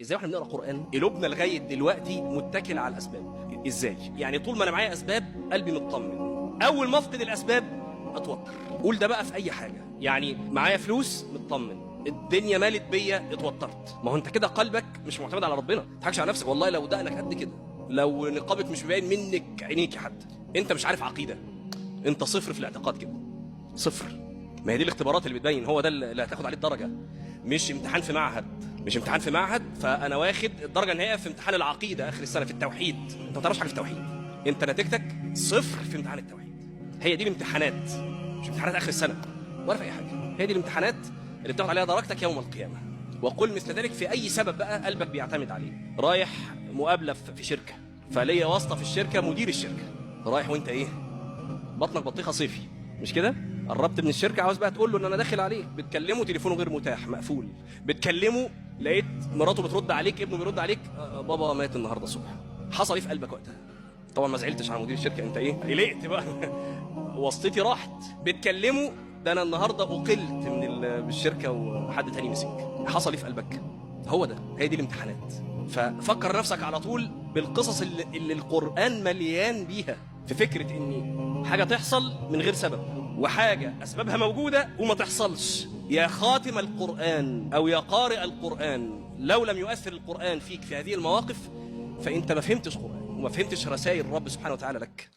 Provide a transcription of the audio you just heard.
ازاي واحنا بنقرا قران قلوبنا لغايه دلوقتي متكل على الاسباب؟ ازاي يعني طول ما انا معايا اسباب قلبي مطمن، اول ما افقد الاسباب اتوتر. قول ده بقى في اي حاجه، يعني معايا فلوس مطمن، الدنيا مالت بيا اتوترت. ما هو انت كده قلبك مش معتمد على ربنا. ما تضحكش على نفسك، والله لو دقنك قد كده، لو نقابك مش باين منك عينيكي حتى، انت مش عارف عقيده، انت صفر في الاعتقاد كده، صفر. ما هي دي الاختبارات اللي بتبين، هو ده اللي هتاخد عليه الدرجه، مش امتحان في معهد. مش امتحان في معهد فانا واخد الدرجه النهائيه في امتحان العقيده اخر السنه في التوحيد. انت ما تعرفش حاجه في التوحيد، انت نتيجتك صفر في امتحان التوحيد. هي دي الامتحانات، مش امتحانات اخر السنه ولا في اي حاجه، هي دي الامتحانات اللي بتاخد عليها درجتك يوم القيامه. وقل مثل ذلك في اي سبب بقى قلبك بيعتمد عليه. رايح مقابله في شركه، فليا واسطه في الشركه مدير الشركه، رايح وانت ايه، بطنك بطيخه صيفي، مش كده؟ قربت من الشركه عاوز بقى تقول له ان انا داخل عليك، بتكلمه تليفونه غير متاح مقفول، بتكلمه لقيت مراته بترد عليك، ابنه بيرد عليك، بابا مات النهارده الصبح. حصل ايه في قلبك وقتها؟ طبعا ما زعلتش على مدير الشركه، انت ايه، قلقت بقى واسطتي راحت. بتكلمه ده انا النهارده اقلت من الشركه وحد تاني مسك. حصل ايه في قلبك؟ هو ده، هي دي الامتحانات. ففكر نفسك على طول بالقصص اللي القرآن مليان بيها، في فكرة ان حاجة تحصل من غير سبب، وحاجة اسبابها موجودة وما تحصلش. يا خاتم القرآن او يا قارئ القرآن، لو لم يؤثر القرآن فيك في هذه المواقف فانت ما فهمتش قرآن وما فهمتش رسائل الرب سبحانه وتعالى لك.